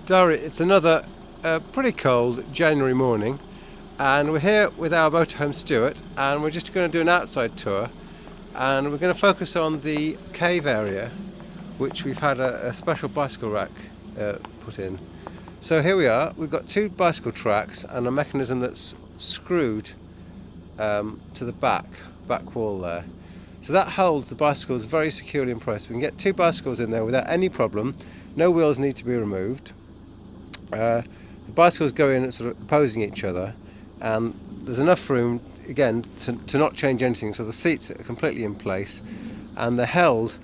Diary, it's another pretty cold January morning, and we're here with our motorhome Stuart, and we're just going to do an outside tour, and we're going to focus on the cave area, which we've had a special bicycle rack put in. So here we are, we've got two bicycle tracks and a mechanism that's screwed to the back wall there. So that holds the bicycles very securely in place. We can get two bicycles in there without any problem. No wheels need to be removed. The bicycles go in sort of opposing each other, and there's enough room again to not change anything, so the seats are completely in place, and they're held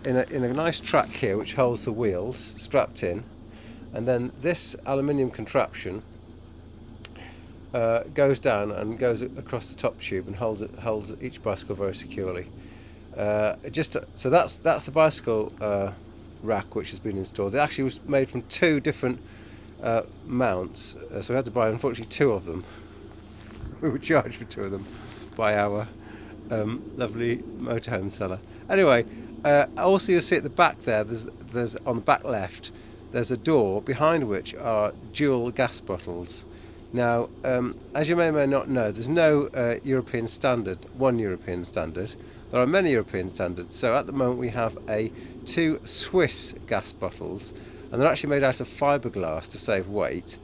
in a nice track here which holds the wheels strapped in, and then this aluminium contraption goes down and goes across the top tube and holds each bicycle very securely. So that's the bicycle rack which has been installed. It actually was made from two different mounts, so we had to buy, unfortunately, two of them. We were charged for two of them by our lovely motorhome seller. Anyway, also you'll see at the back there, there's on the back left, there's a door behind which are dual gas bottles. Now, as you may or may not know, there's no European standard, one European standard. There are many European standards. So at the moment we have two Swiss gas bottles, and they're actually made out of fiberglass to save weight.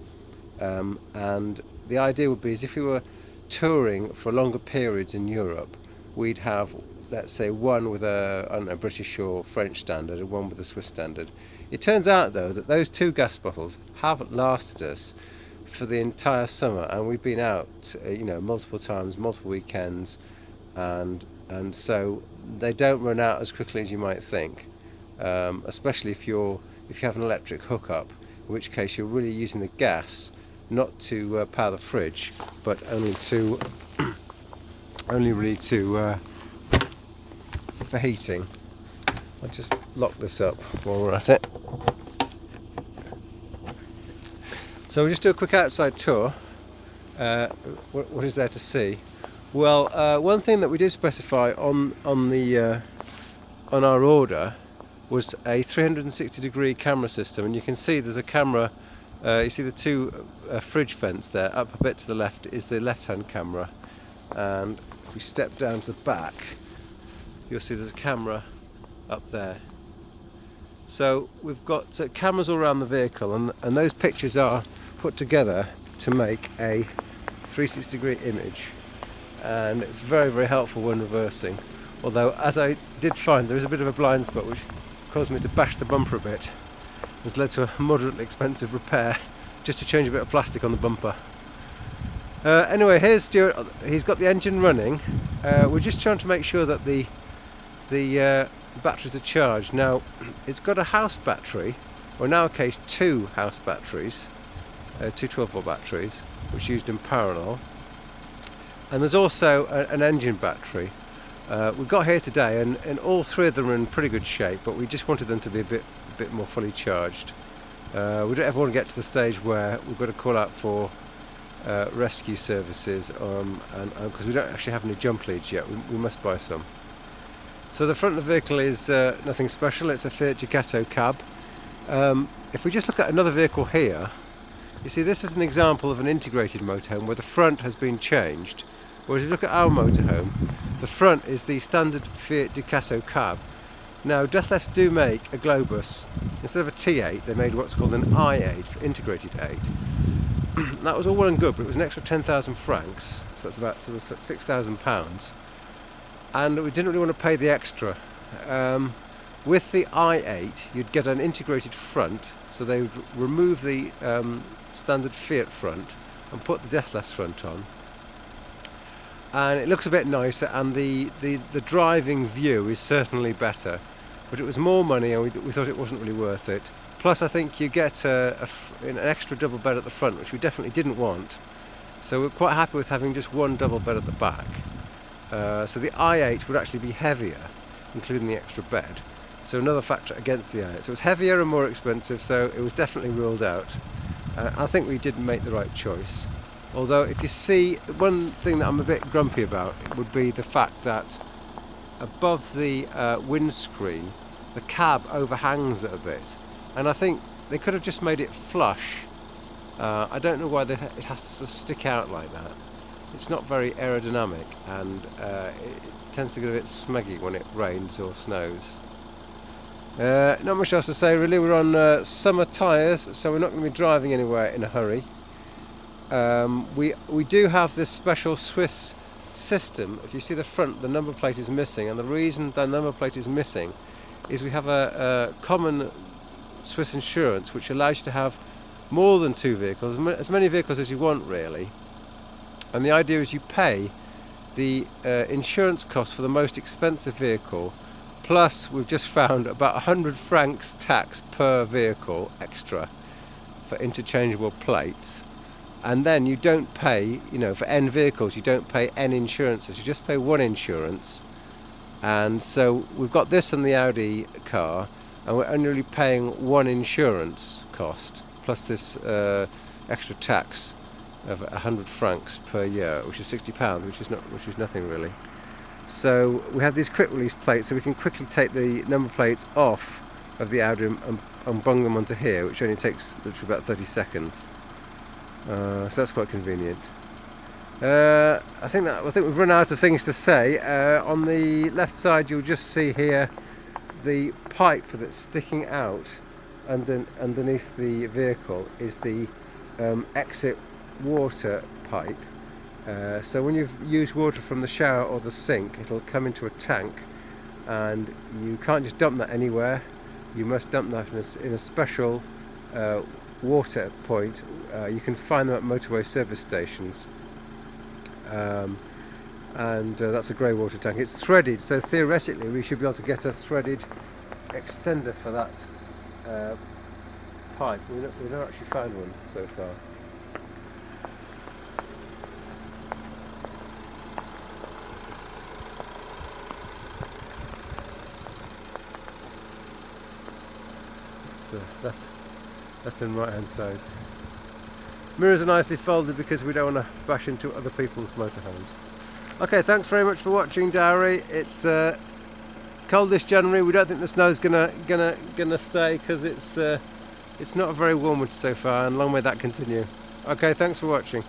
And the idea would be is if we were touring for longer periods in Europe, we'd have, let's say, one with a British or French standard and one with a Swiss standard. It turns out though that those two gas bottles haven't lasted us for the entire summer, and we've been out multiple times, multiple weekends, and so they don't run out as quickly as you might think, especially if you have an electric hookup, in which case you're really using the gas not to power the fridge, but only really for heating. I'll just lock this up while we're at it. So we'll just do a quick outside tour. What is there to see? Well, one thing that we did specify on our order was a 360-degree camera system, and you can see there's a camera. You see the two fridge vents there. Up a bit to the left is the left-hand camera, and if we step down to the back, you'll see there's a camera up there. So we've got cameras all around the vehicle, and those pictures are put together to make a 360-degree image, and it's very, very helpful when reversing. Although, as I did find, there is a bit of a blind spot which caused me to bash the bumper a bit. It's led to a moderately expensive repair just to change a bit of plastic on the bumper. Anyway, here's Stuart. He's got the engine running. We're just trying to make sure that the batteries are charged. Now, it's got a house battery, or in our case two house batteries, two 12-volt batteries, which are used in parallel, and there's also an engine battery. We got here today, and all three of them are in pretty good shape, but we just wanted them to be a bit more fully charged. We don't ever want to get to the stage where we've got to call out for rescue services, and because we don't actually have any jump leads yet, we must buy some. So the front of the vehicle is nothing special. It's a Fiat Ducato cab. If we just look at another vehicle here, you see this is an example of an integrated motorhome where the front has been changed. Whereas if you look at our motorhome, the front is the standard Fiat Ducato cab. Now, dethleffs do make a Globus. Instead of a T8, they made what's called an I8, for integrated 8. That was all well and good, but it was an extra 10,000 francs, so that's about sort of £6,000. And we didn't really want to pay the extra. With the i8, you'd get an integrated front, so they would remove the standard Fiat front and put the dethleffs front on, and it looks a bit nicer, and the driving view is certainly better, but it was more money, and we thought it wasn't really worth it. Plus, I think you get an extra double bed at the front, which we definitely didn't want, so we're quite happy with having just one double bed at the back. So the i8 would actually be heavier, including the extra bed, so another factor against the i8. So it was heavier and more expensive, so it was definitely ruled out. I think we did make the right choice. Although, if you see, one thing that I'm a bit grumpy about would be the fact that above the windscreen, the cab overhangs it a bit, and I think they could have just made it flush. I don't know why it has to sort of stick out like that. It's not very aerodynamic, and it tends to get a bit smeggy when it rains or snows. Not much else to say really. We're on summer tyres, so we're not going to be driving anywhere in a hurry. We do have this special Swiss system. If you see the front, the number plate is missing, and the reason the number plate is missing is we have a common Swiss insurance which allows you to have more than 2 vehicles, as many vehicles as you want really. And the idea is you pay the insurance cost for the most expensive vehicle, plus we've just found about 100 francs tax per vehicle extra for interchangeable plates. And then you don't pay, for N vehicles, you don't pay N insurances, you just pay one insurance. And so we've got this on the Audi car, and we're only paying one insurance cost, plus this extra tax of 100 francs per year, which is £60, which is nothing really. So we have these quick release plates, so we can quickly take the number plates off of the Audi and bung them onto here, which only takes literally about 30 seconds. So that's quite convenient. I think we've run out of things to say. On the left side, you'll just see here the pipe that's sticking out underneath the vehicle is the exit water pipe. So when you've used water from the shower or the sink, it'll come into a tank, and you can't just dump that anywhere. You must dump that in a special water point. You can find them at motorway service stations, and that's a grey water tank. It's threaded, so theoretically we should be able to get a threaded extender for that pipe. We've not actually found one so far. It's left and right hand sides. Mirrors are nicely folded because we don't want to bash into other people's motorhomes. Okay, thanks very much for watching, Diary. It's cold this January. We don't think the snow's gonna stay because it's not a very warm winter so far, and long may that continue. Okay, thanks for watching.